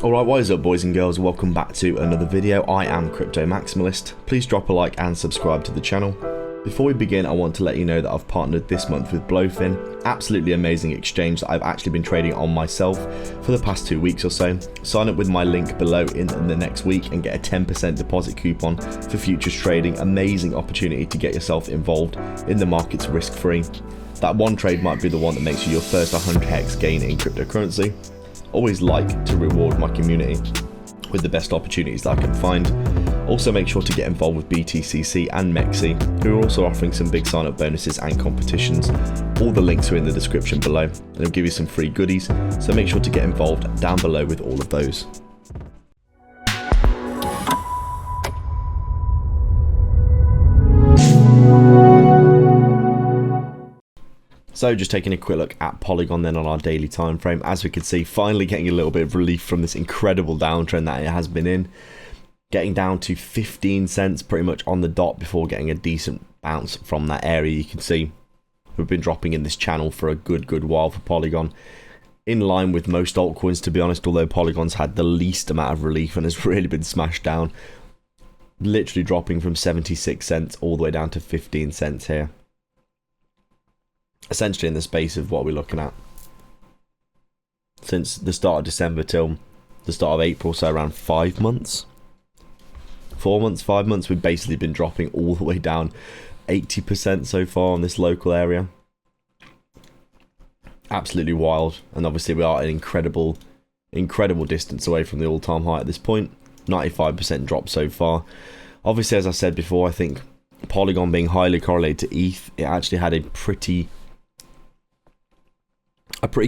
Alright, what is up boys and girls, welcome back to another video. I am Crypto Maximalist. Please drop a like and subscribe to the channel. Before we begin, I want to let you know that I've partnered this month with Blowfin, absolutely amazing exchange that I've actually been trading on myself for the past 2 weeks or so. Sign up with my link below in the next week and get a 10% deposit coupon for futures trading. Amazing opportunity to get yourself involved in the markets risk-free. That one trade might be the one that makes you your first 100x gain in cryptocurrency. Always like to reward my community with the best opportunities that I can find. Also make sure to get involved with BTCC and Mexi, who are also offering some big sign up bonuses and competitions. All the links are in the description below and they'll give you some free goodies, so make sure to get involved down below with all of those. So just taking a quick look at Polygon then on our daily time frame. As we can see, finally getting a little bit of relief from this incredible downtrend that it has been in. Getting down to 15 cents pretty much on the dot before getting a decent bounce from that area. You can see we've been dropping in this channel for a good while for Polygon. In line with most altcoins, to be honest, although Polygon's had the least amount of relief and has really been smashed down. Literally dropping from 76 cents all the way down to 15 cents here. Essentially in the space of what we're looking at since the start of December till the start of April, so around 5 months, 4 months, 5 months, we've basically been dropping all the way down 80% so far on this local area. Absolutely wild, and obviously we are an incredible distance away from the all-time high at this point. 95% drop so far. Obviously, as I said before, I think Polygon being highly correlated to ETH, it actually had a pretty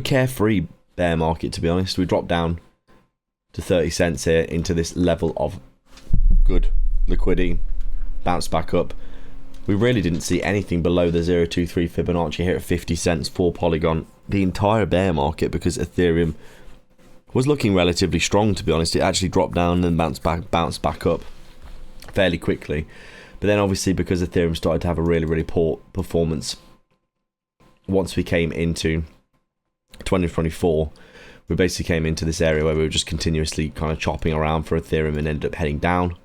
carefree bear market, to be honest. We dropped down to 30 cents here into this level of good liquidity, bounced back up. We really didn't see anything below the 0.23 Fibonacci here at 50 cents for Polygon the entire bear market, because Ethereum was looking relatively strong, to be honest. It actually dropped down and bounced back up fairly quickly. But then obviously because Ethereum started to have a really poor performance once we came into 2024, we basically came into this area where we were just continuously kind of chopping around for Ethereum and ended up heading down.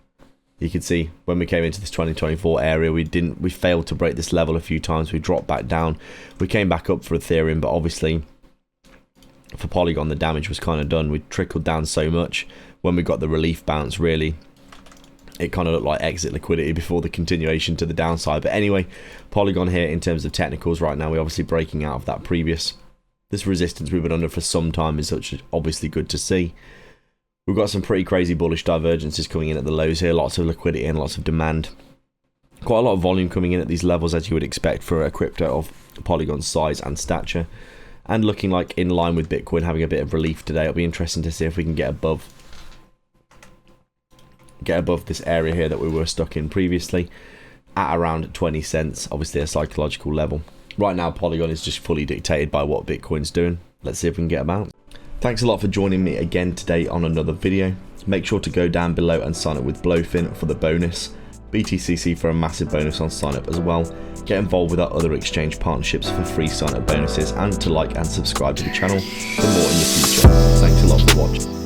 You can see when we came into this 2024 area, we failed to break this level a few times. We dropped back down. We came back up for Ethereum, but obviously for Polygon the damage was kind of done. We trickled down so much when we got the relief bounce. Really, it kind of looked like exit liquidity before the continuation to the downside. But anyway, Polygon here in terms of technicals right now, we're obviously breaking out of that this resistance we've been under for some time, is obviously good to see. We've got some pretty crazy bullish divergences coming in at the lows here, lots of liquidity and lots of demand. Quite a lot of volume coming in at these levels, as you would expect for a crypto of Polygon's size and stature. And looking like in line with Bitcoin having a bit of relief today. It'll be interesting to see if we can get above this area here that we were stuck in previously at around 20 cents, obviously a psychological level. Right now Polygon is just fully dictated by what Bitcoin's doing. Let's see if we can get a bounce. Thanks a lot for joining me again today on another video. Make sure to go down below and sign up with Blowfin for the bonus, BTCC for a massive bonus on sign up as well. Get involved with our other exchange partnerships for free sign up bonuses, and to like and subscribe to the channel for more in the future. Thanks a lot for watching.